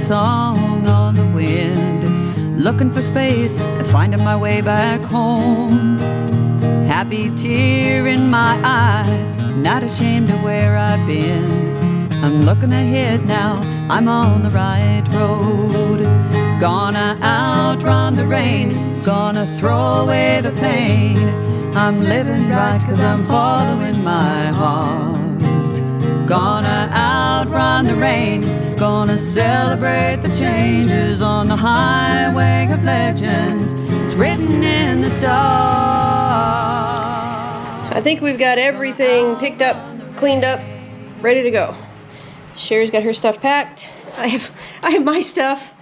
song on the wind, looking for space and finding my way back home. Happy tear in my eye, not ashamed of where I've been. I'm looking ahead now, I'm on the right road. Gonna outrun the rain, gonna throw away the pain. I'm living right 'cause I'm following my heart. Gonna outrun the rain, gonna celebrate the changes on the highway of legends. It's written in the stars. I think we've got everything picked up, cleaned up, ready to go. Sherry's got her stuff packed. I have my stuff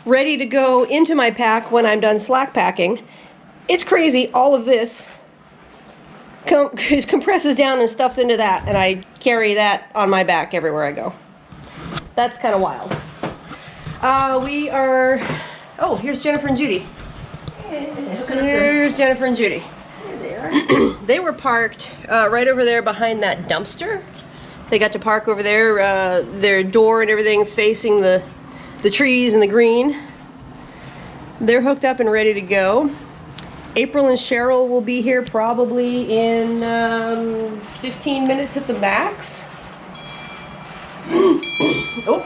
ready to go into my pack when I'm done slack packing. It's crazy, all of this compresses down and stuffs into that, and I carry that on my back everywhere I go. That's kind of wild. Oh, here's Jennifer and Judy. Here's Jennifer and Judy. There they are. They were parked right over there behind that dumpster. They got to park over there, their door and everything facing the trees and the green. They're hooked up and ready to go. April and Cheryl will be here probably in 15 minutes at the max. Oh,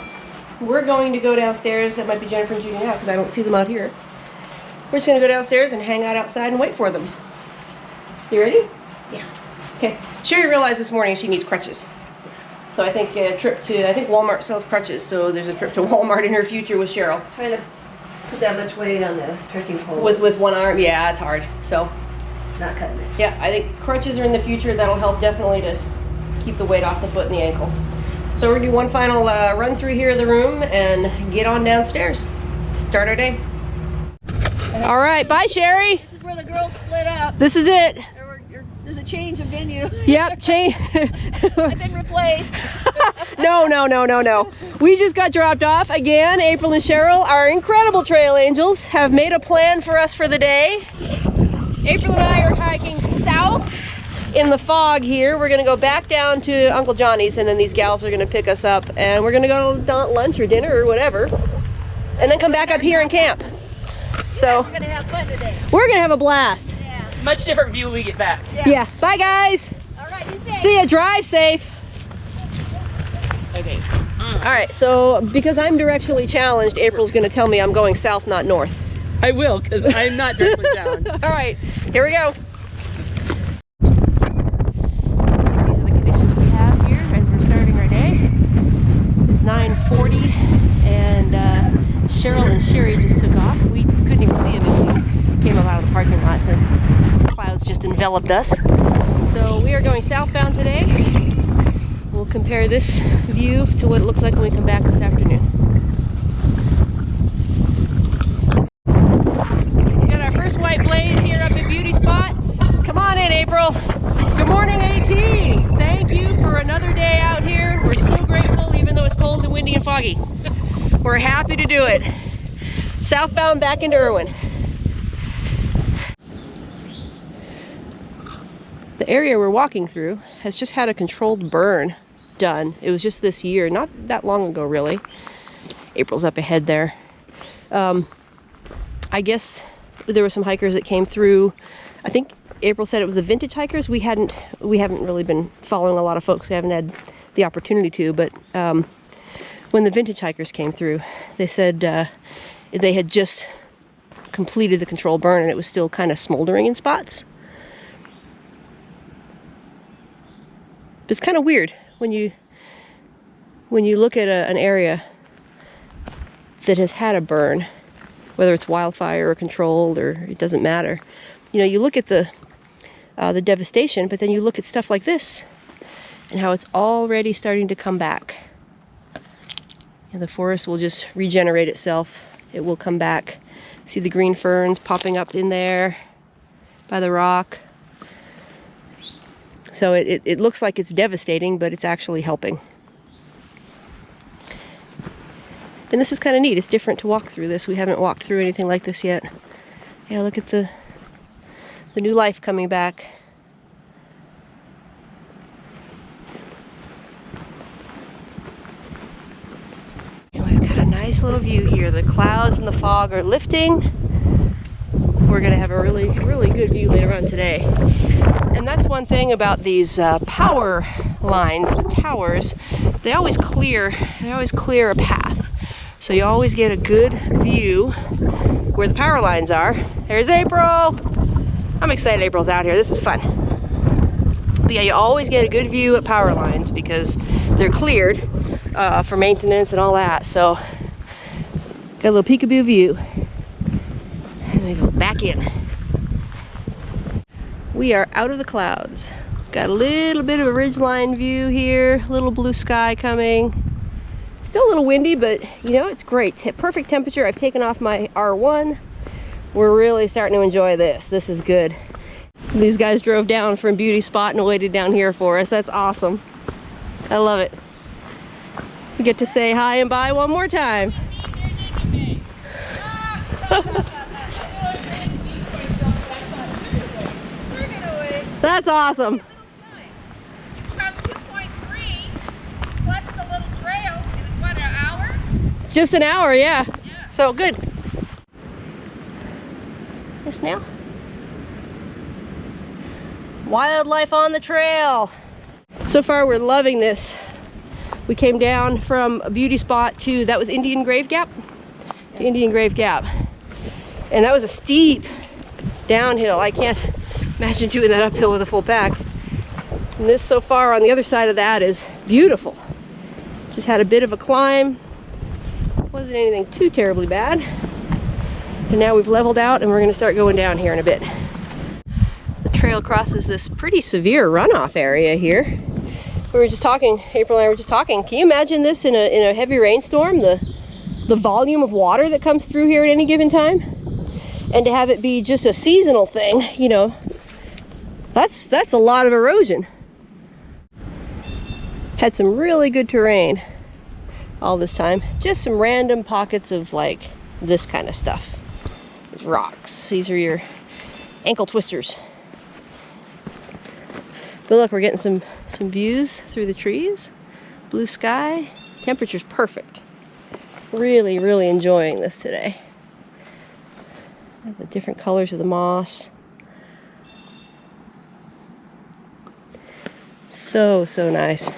we're going to go downstairs. That might be Jennifer and Judy now because I don't see them out here. We're just going to go downstairs and hang out outside and wait for them. You ready? Yeah. Okay. Sherry realized this morning she needs crutches. So I think I think Walmart sells crutches, so there's a trip to Walmart in her future with Cheryl. Trying to put that much weight on the trekking pole. With one arm, yeah, it's hard. So, not cutting it. Yeah, I think crutches are in the future. That'll help definitely to keep the weight off the foot and the ankle. So we're gonna do one final run through here of the room and get on downstairs. Start our day. All right, bye Sherry. This is where the girls split up. This is it. There's a change of venue. Yep, change. I've been replaced. No. We just got dropped off again. April and Cheryl, our incredible trail angels, have made a plan for us for the day. April and I are hiking south in the fog here. We're gonna go back down to Uncle Johnny's, and then these gals are gonna pick us up, and we're gonna go to lunch or dinner or whatever, and then come back up here and camp. So we're gonna have fun today. We're gonna have a blast. Much different view when we get back. Yeah. Bye guys. All right, be safe. See ya. Drive safe. Okay. So, all right. So because I'm directionally challenged, April's going to tell me I'm going south, not north. I will, because I'm not directly challenged. All right. Here we go. These are the conditions we have here as we're starting our day. It's 9:40, and Cheryl and Sherry just took off. We couldn't even see them as we came up out of the parking lot. The clouds just enveloped us. So we are going southbound today. We'll compare this view to what it looks like when we come back this afternoon. We got our first white blaze here up at Beauty Spot. Come on in, April. Good morning, AT. Thank you for another day out here. We're so grateful, even though it's cold and windy and foggy. We're happy to do it. Southbound back into Irwin. The area we're walking through has just had a controlled burn done. It was just this year, not that long ago really. April's up ahead there. I guess there were some hikers that came through. I think April said it was the vintage hikers. We haven't really been following a lot of folks. We haven't had the opportunity to, but when the vintage hikers came through, they said they had just completed the controlled burn and it was still kind of smoldering in spots. It's kind of weird when you look at an area that has had a burn, whether it's wildfire or controlled, or it doesn't matter. You know, you look at the devastation, but then you look at stuff like this and how it's already starting to come back. And the forest will just regenerate itself. It will come back. See the green ferns popping up in there by the rock. So it looks like it's devastating, but it's actually helping. And this is kind of neat. It's different to walk through this. We haven't walked through anything like this yet. Yeah, look at the new life coming back. We've got nice little view here. The clouds and the fog are lifting. We're gonna have a really good view later on today. And that's one thing about these power lines, the towers, they always clear a path. So you always get a good view where the power lines are. There's April. I'm excited April's out here. This is fun. But yeah, you always get a good view at power lines because they're cleared for maintenance and all that. So got a little peekaboo view. And we go back in. We are out of the clouds. Got a little bit of a ridgeline view here, little blue sky coming. Still a little windy, but you know, it's great. Perfect temperature. I've taken off my R1. We're really starting to enjoy this. This is good. These guys drove down from Beauty Spot and waited down here for us. That's awesome. I love it. We get to say hi and bye one more time. That's awesome. From 2.3 plus the little trail in what, an hour? Just an hour, yeah. So good. Yes, now. Wildlife on the trail. So far we're loving this. We came down from a Beauty Spot to, that was Indian Grave Gap? Indian Grave Gap. And that was a steep downhill. I can't imagine doing that uphill with a full pack. And this so far on the other side of that is beautiful. Just had a bit of a climb. Wasn't anything too terribly bad. And now we've leveled out and we're gonna start going down here in a bit. The trail crosses this pretty severe runoff area here. We were just talking, April and I were just talking, can you imagine this in a heavy rainstorm? The volume of water that comes through here at any given time? And to have it be just a seasonal thing, you know, that's a lot of erosion. Had some really good terrain all this time. Just some random pockets of like this kind of stuff. These rocks, these are your ankle twisters. But look, we're getting some views through the trees. Blue sky, temperature's perfect. Really, really enjoying this today. The different colors of the moss. So nice.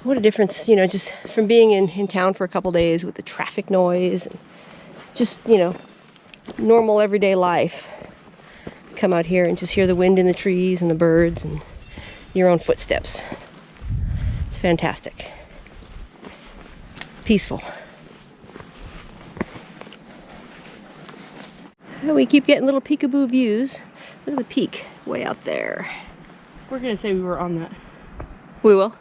What a difference, you know, just from being in town for a couple days with the traffic noise and just, you know, normal everyday life. Come out here and just hear the wind in the trees and the birds and your own footsteps. It's fantastic. Peaceful. And we keep getting little peekaboo views. Look at the peak way out there. We're gonna say we were on that. We will.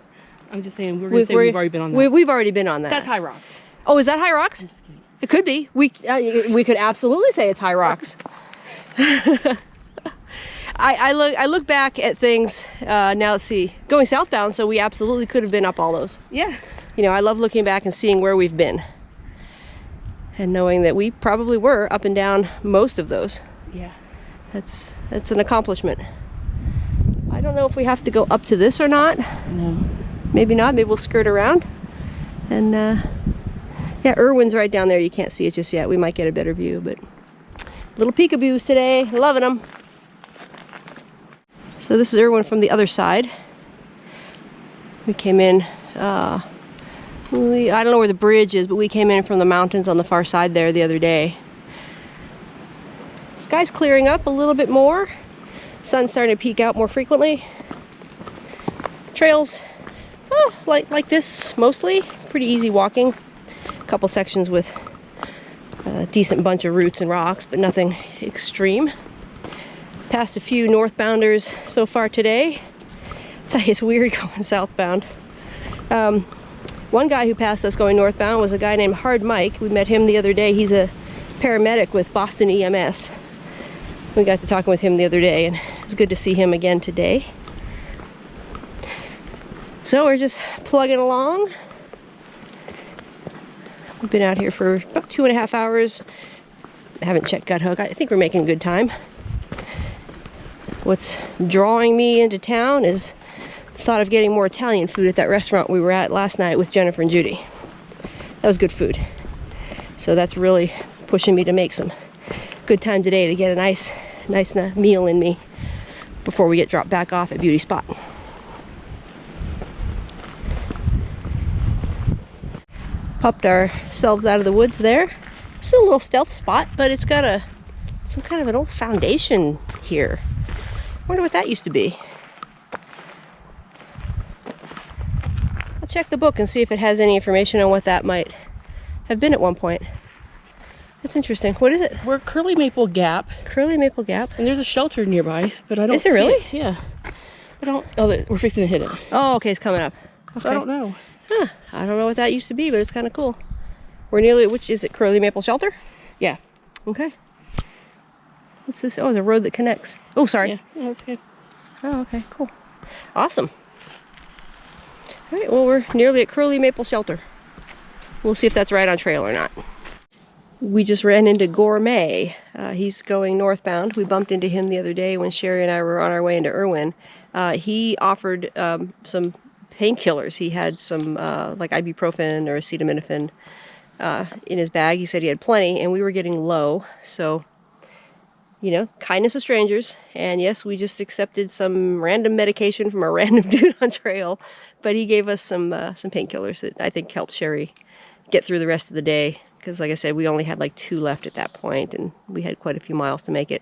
I'm just saying we're gonna say we've already been on that. We've already been on that. That's High Rocks. Oh, is that High Rocks? I'm just kidding. It could be. We could absolutely say it's High Rocks. I look back at things now. Let's see, going southbound, so we absolutely could have been up all those. Yeah. You know, I love looking back and seeing where we've been, and knowing that we probably were up and down most of those. Yeah. That's an accomplishment. I don't know if we have to go up to this or not. No. Maybe not. Maybe we'll skirt around. And yeah, Irwin's right down there. You can't see it just yet. We might get a better view, but little peekaboos today. Loving them. So this is Irwin from the other side. We came in, I don't know where the bridge is, but we came in from the mountains on the far side there the other day. Sky's clearing up a little bit more. Sun's starting to peek out more frequently. Trails, like this mostly. Pretty easy walking. A couple sections with a decent bunch of roots and rocks, but nothing extreme. Passed a few northbounders so far today. I tell you, it's weird going southbound. One guy who passed us going northbound was a guy named Hard Mike. We met him the other day. He's a paramedic with Boston EMS. We got to talking with him the other day, and it was good to see him again today. So we're just plugging along. We've been out here for about 2.5 hours. I haven't checked Gut Hook. I think we're making good time. What's drawing me into town is the thought of getting more Italian food at that restaurant we were at last night with Jennifer and Judy. that was good food. So that's really pushing me to make some good time today to get a nice meal in me before we get dropped back off at Beauty Spot. Popped ourselves out of the woods there. It's a little stealth spot, but it's got some kind of an old foundation here. Wonder what that used to be. I'll check the book and see if it has any information on what that might have been at one point. That's interesting. What is it? We're at Curly Maple Gap. Curly Maple Gap. And there's a shelter nearby, but I don't Is there really? see it. Yeah. I don't. Oh, we're fixing to hit it. Oh, okay, it's coming up. Okay. So I don't know. Huh. I don't know what that used to be, but it's kind of cool. We're nearly, which is it, Curly Maple Shelter? Yeah. Okay. What's this? Oh, it's a road that connects. Oh, sorry. Yeah, that's good. Oh, okay, cool. Awesome. All right, well, we're nearly at Curly Maple Shelter. We'll see if that's right on trail or not. We just ran into Gourmet. He's going northbound. We bumped into him the other day when Sherry and I were on our way into Outrun. He offered some painkillers. He had some like ibuprofen or acetaminophen in his bag. He said he had plenty, and we were getting low. So, you know, kindness of strangers. And yes, we just accepted some random medication from a random dude on trail. But he gave us some painkillers that I think helped Sherry get through the rest of the day. Because like I said, we only had like 2 left at that point, and we had quite a few miles to make it.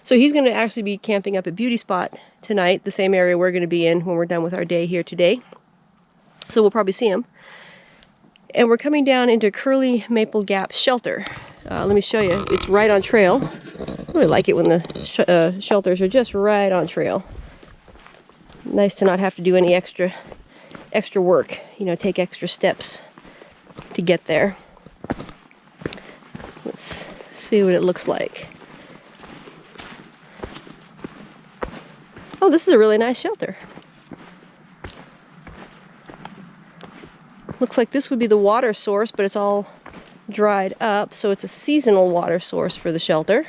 So he's going to actually be camping up at Beauty Spot tonight, the same area we're going to be in when we're done with our day here today. So we'll probably see him. And we're coming down into Curly Maple Gap Shelter. Let me show you. It's right on trail. I really like it when the shelters are just right on trail. Nice to not have to do any extra work, you know, take extra steps to get there. Let's see what it looks like. Oh, this is a really nice shelter. Looks like this would be the water source, but it's all dried up, so it's a seasonal water source for the shelter.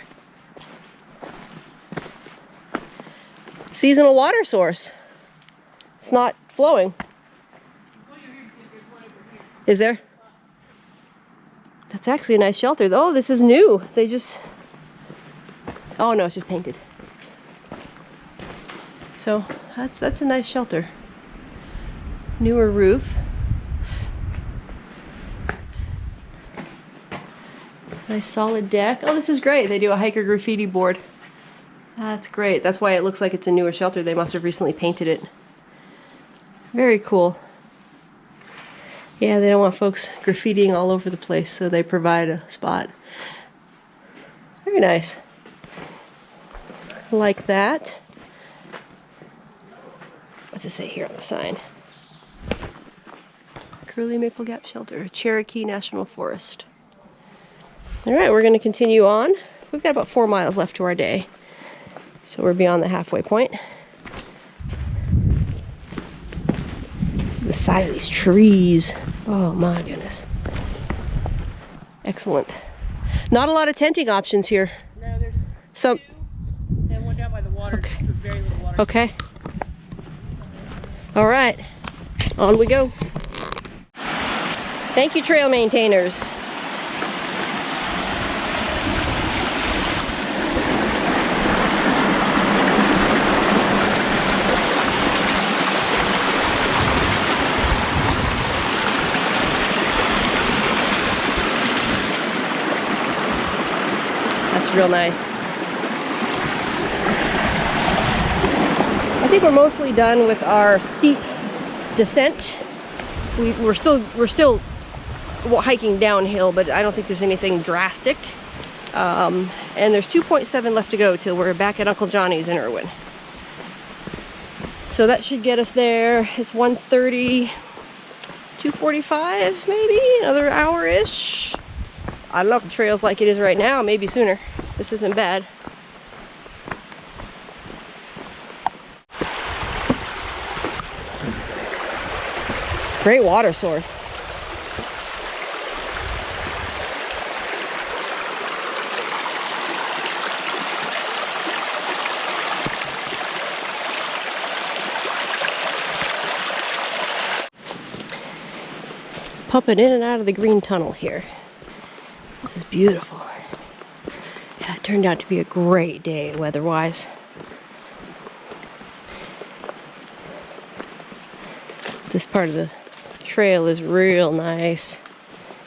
Seasonal water source. It's not flowing. Is there? That's actually a nice shelter. Oh, this is new. They just... Oh no, it's just painted. So that's a nice shelter. Newer roof. Nice solid deck. Oh, this is great. They do a hiker graffiti board. That's great. That's why it looks like it's a newer shelter. They must have recently painted it. Very cool. Yeah, they don't want folks graffitiing all over the place, so they provide a spot. Very nice. Like that. What's it say here on the sign? Curly Maple Gap Shelter, Cherokee National Forest. All right, we're going to continue on. We've got about 4 miles left to our day, so we're beyond the halfway point. The size of these trees. Oh my goodness. Excellent. Not a lot of tenting options here. No, there's some. 2 and 1 down by the water. Okay. It's a very little water. Okay. All right. On we go. Thank you, trail maintainers. Real nice. I think we're mostly done with our steep descent. We're still hiking downhill, but I don't think there's anything drastic. And there's 2.7 left to go till we're back at Uncle Johnny's in Outrun. So that should get us there. It's 1:30, 2:45 maybe, another hour-ish. I don't know if the trail's like it is right now, maybe sooner. This isn't bad. Great water source. Pumping in and out of the green tunnel here. This is beautiful. Yeah, it turned out to be a great day weather-wise. This part of the trail is real nice.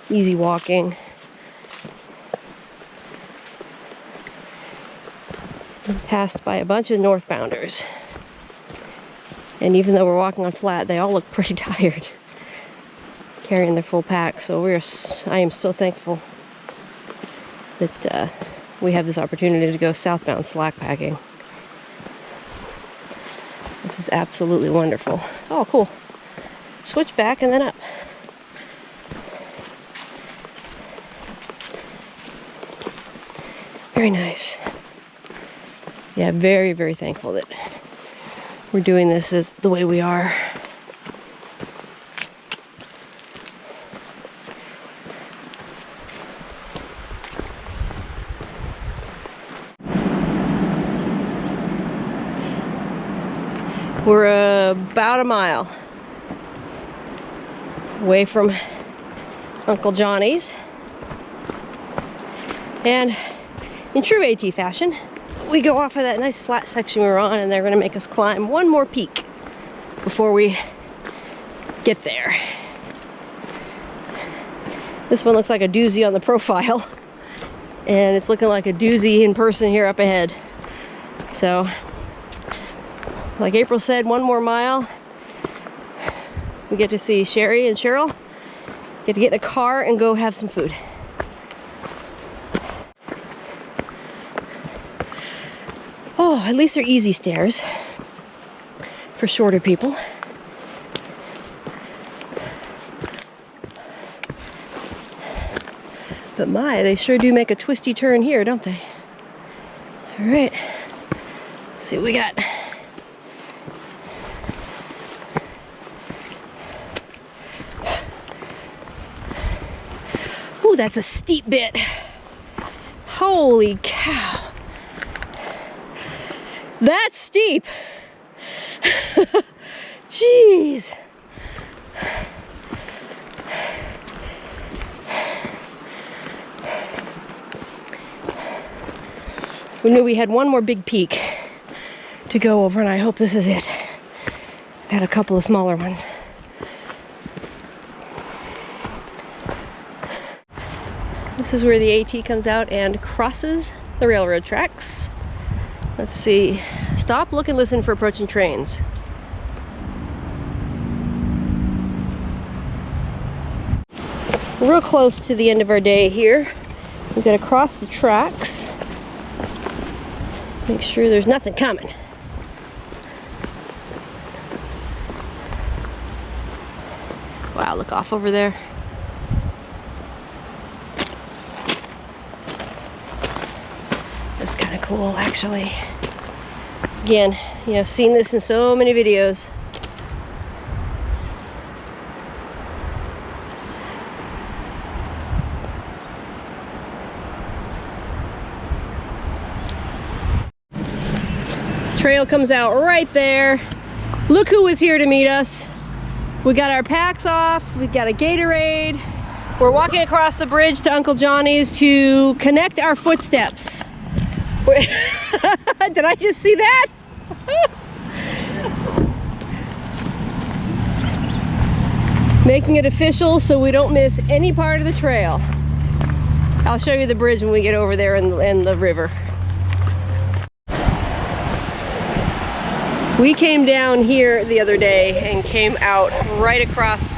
Easy walking. Passed by a bunch of northbounders. And even though we're walking on flat, they all look pretty tired, carrying their full pack. So I am so thankful that we have this opportunity to go southbound slack packing. This is absolutely wonderful. Oh, cool. Switch back and then up. Very nice. Yeah, very, very thankful that we're doing this as the way we are. We're about a mile away from Uncle Johnny's. And in true AT fashion, we go off of that nice flat section we were on, and they're going to make us climb one more peak before we get there. This one looks like a doozy on the profile, and it's looking like a doozy in person here up ahead. So, like April said, one more mile. We get to see Sherry and Cheryl. Get to get in a car and go have some food. Oh, at least they're easy stairs for shorter people. But my, they sure do make a twisty turn here, don't they? All right, let's see what we got. Ooh, that's a steep bit. Holy cow. That's steep. Jeez. We knew we had one more big peak to go over, and I hope this is it. I've had a couple of smaller ones. This is where the AT comes out and crosses the railroad tracks. Let's see. Stop, look, and listen for approaching trains. We're real close to the end of our day here. We've got to cross the tracks. Make sure there's nothing coming. Wow, look off over there. That's kind of cool, actually. Again, you know, seen this in so many videos. Trail comes out right there. Look who was here to meet us. We got our packs off, we got a Gatorade. We're walking across the bridge to Uncle Johnny's to connect our footsteps. Did I just see that? Making it official so we don't miss any part of the trail. I'll show you the bridge when we get over there in the river. We came down here the other day and came out right across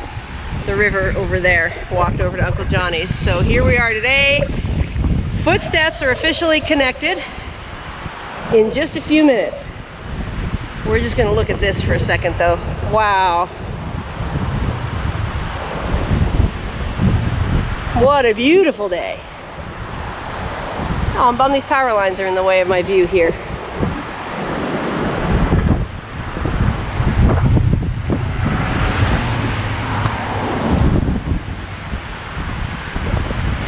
the river over there, walked over to Uncle Johnny's. So here we are today. Footsteps are officially connected in just a few minutes. We're just gonna look at this for a second though. Wow. What a beautiful day. Oh, I'm bummed these power lines are in the way of my view here.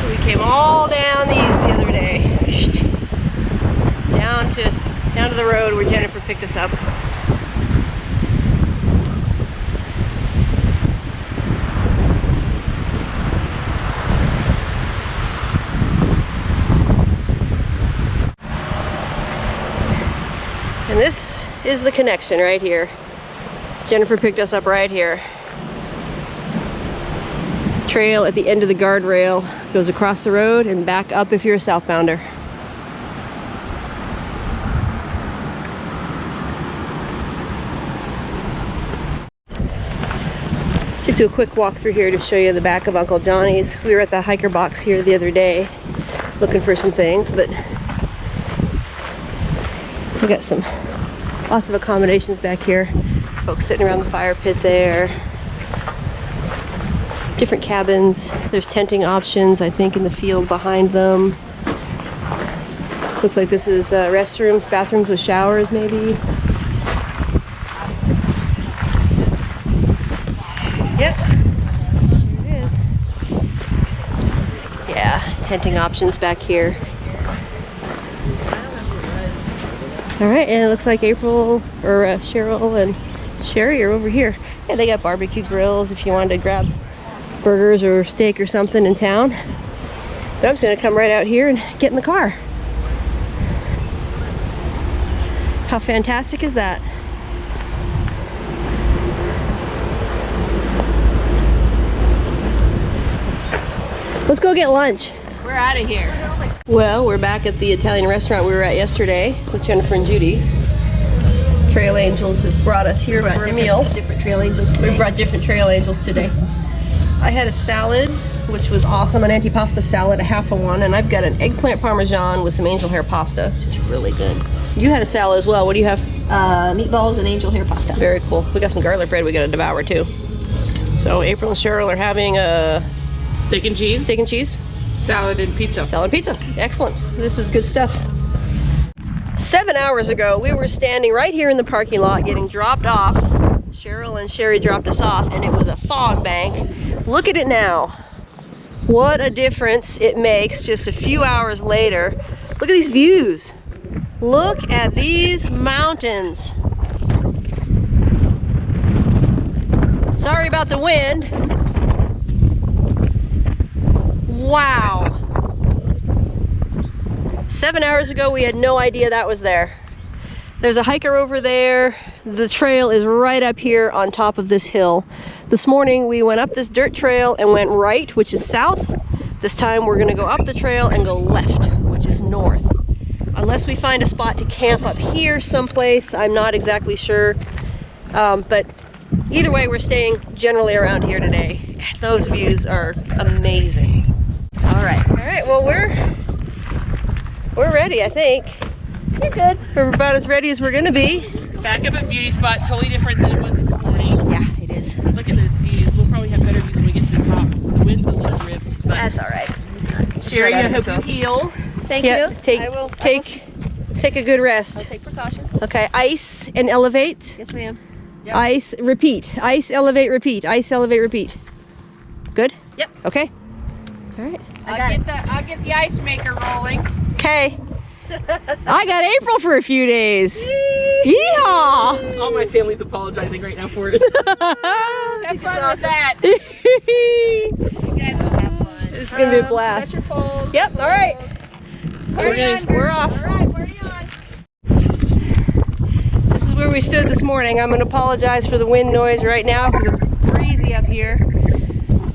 We came all down these the other day. Down to the road where Jennifer picked us up. This is the connection right here. Jennifer picked us up right here. Trail at the end of the guardrail goes across the road and back up if you're a southbounder. Just do a quick walk through here to show you the back of Uncle Johnny's. We were at the hiker box here the other day looking for some things, but we got lots of accommodations back here. Folks sitting around the fire pit there. Different cabins. There's tenting options, I think, in the field behind them. Looks like this is restrooms, bathrooms with showers, maybe. Yep. Here it is. Yeah, tenting options back here. All right, and it looks like April or Cheryl and Sherry are over here. Yeah, they got barbecue grills if you wanted to grab burgers or steak or something in town. But I'm just gonna come right out here and get in the car. How fantastic is that? Let's go get lunch. We're out of here. Well, we're back at the Italian restaurant we were at yesterday with Jennifer and Judy. Trail Angels have brought us here for a meal. Different Trail Angels today. We brought different Trail Angels today. I had a salad, which was awesome, an antipasta salad, a half of one, and I've got an eggplant parmesan with some angel hair pasta, which is really good. You had a salad as well. What do you have? Meatballs and angel hair pasta. Very cool. We got some garlic bread we gotta devour too. So April and Cheryl are having a Steak and cheese. steak and cheese. Salad and pizza. Salad pizza. Excellent. This is good stuff. 7 hours ago, we were standing right here in the parking lot getting dropped off. Cheryl and Sherry dropped us off, and it was a fog bank. Look at it now. What a difference it makes just a few hours later. Look at these views. Look at these mountains. Sorry about the wind. Wow. 7 hours ago, we had no idea that was there. There's a hiker over there. The trail is right up here on top of this hill. This morning, we went up this dirt trail and went right, which is south. This time, we're gonna go up the trail and go left, which is north. Unless we find a spot to camp up here someplace, I'm not exactly sure. But either way, we're staying generally around here today. Those views are amazing. All right, well, we're ready, I think. You're good. We're about as ready as we're gonna be. Back up at beauty spot, totally different than it was this morning. Yeah, it is. Look at those views. We'll probably have better views when we get to the top. The wind's a little ripped, but That's all right. Sherry, I hope you heal. Thank Yeah, you. take I will a good rest. take precautions. Okay, ice and elevate. Yes, ma'am. Yep. Ice, repeat. Ice, elevate, repeat. Ice, elevate, repeat. Good? Yep. Okay. All right. I'll get the ice maker rolling. Okay. I got April for a few days. Yeehaw! All my family's apologizing right now for it. Have fun with that. You guys will have fun. It's gonna be a blast. That's your poles. Yep, all right. We're off. All right, party on. This is where we stood this morning. I'm gonna apologize for the wind noise right now because it's breezy up here.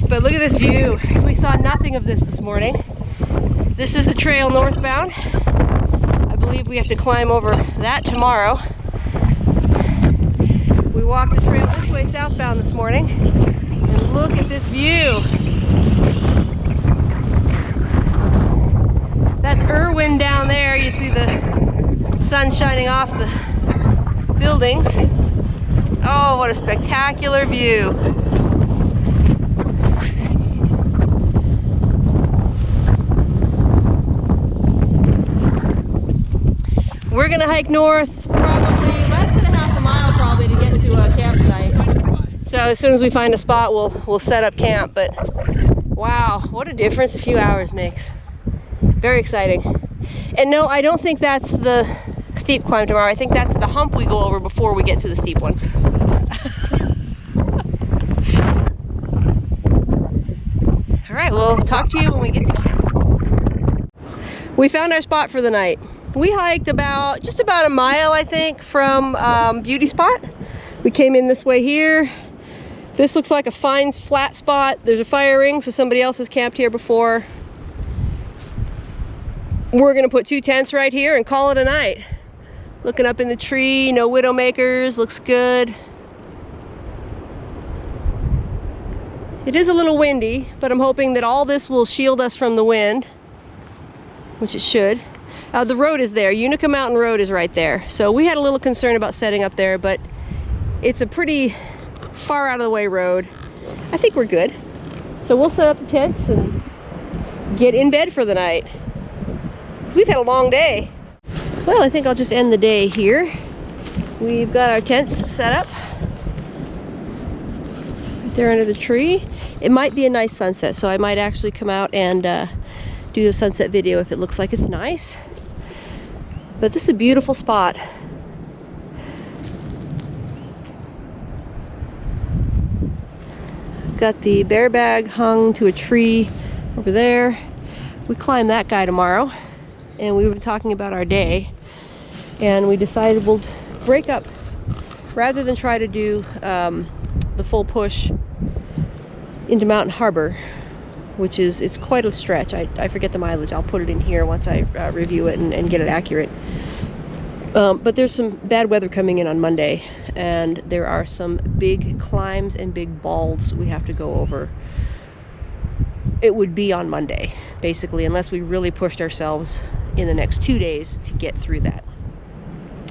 But look at this view. We saw nothing of this morning. This is the trail northbound. I believe we have to climb over that tomorrow. We walked the trail this way southbound this morning. And look at this view. That's Irwin down there. You see the sun shining off the buildings. Oh, what a spectacular view. We're gonna hike north. It's probably less than a half a mile probably to get to a campsite. So as soon as we find a spot, we'll set up camp. But wow, what a difference a few hours makes. Very exciting. And no, I don't think that's the steep climb tomorrow. I think that's the hump we go over before we get to the steep one. All right, we'll talk to you when we get to camp. We found our spot for the night. We hiked just about a mile, I think, from Beauty Spot. We came in this way here. This looks like a fine flat spot. There's a fire ring, so somebody else has camped here before. We're gonna put 2 tents right here and call it a night. Looking up in the tree, no widowmakers, looks good. It is a little windy, but I'm hoping that all this will shield us from the wind, which it should. The road is there. Unica Mountain Road is right there. So we had a little concern about setting up there, but it's a pretty far out of the way road. I think we're good. So we'll set up the tents and get in bed for the night. 'Cause we've had a long day. Well, I think I'll just end the day here. We've got our tents set up right there under the tree. It might be a nice sunset, so I might actually come out and do a sunset video if it looks like it's nice. But this is a beautiful spot. Got the bear bag hung to a tree over there. We climb that guy tomorrow, and we were talking about our day, and we decided we'll break up rather than try to do the full push into Mountain Harbor, which it's quite a stretch. I forget the mileage. I'll put it in here once I review it and get it accurate. But there's some bad weather coming in on Monday, and there are some big climbs and big balls we have to go over. It would be on Monday, basically, unless we really pushed ourselves in the next 2 days to get through that.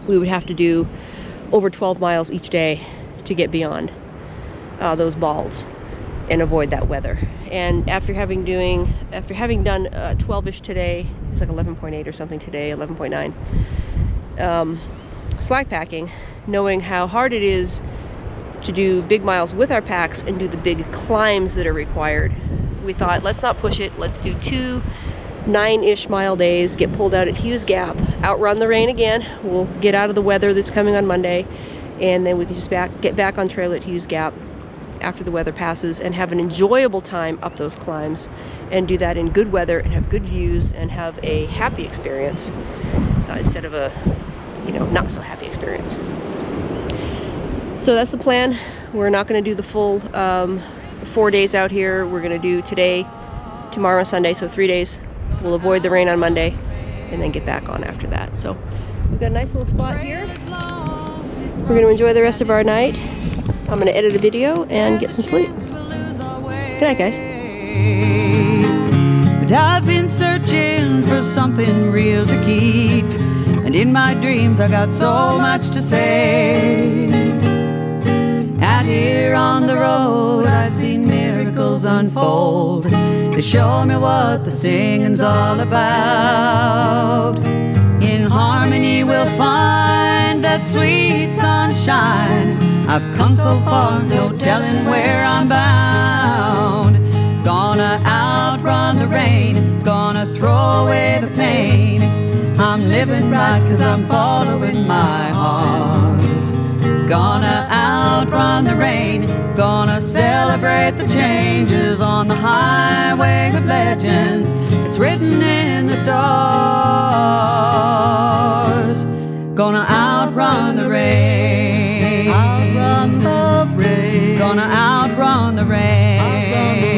We would have to do over 12 miles each day to get beyond those balls and avoid that weather. And after having done 12-ish today, it's like 11.8 or something today, 11.9, slack packing, knowing how hard it is to do big miles with our packs and do the big climbs that are required, we thought, let's not push it. Let's do 2 9-ish mile days, get pulled out at Hughes Gap, outrun the rain again. We'll get out of the weather that's coming on Monday, and then we can just get back on trail at Hughes Gap after the weather passes and have an enjoyable time up those climbs, and do that in good weather and have good views and have a happy experience instead of a not so happy experience. So that's the plan. We're not going to do the full 4 days out here. We're going to do today, tomorrow, Sunday, so 3 days. We'll avoid the rain on Monday and then get back on after that. So we've got a nice little spot here. We're going to enjoy the rest of our night. I'm going to edit a video and get some sleep. Good night, guys. But I've been searching for something real to keep, and in my dreams I got so much to say. Out here on the road I've seen miracles unfold. They show me what the singing's all about. In harmony we'll find that sweet sunshine. I've come so far, no telling where I'm bound. Gonna outrun the rain, gonna throw away the pain. I'm living right 'cause I'm following my heart. Gonna outrun the rain, gonna celebrate the changes on the highway of legends. It's written in the stars. Gonna outrun the rain, outrun the rain, gonna outrun the rain.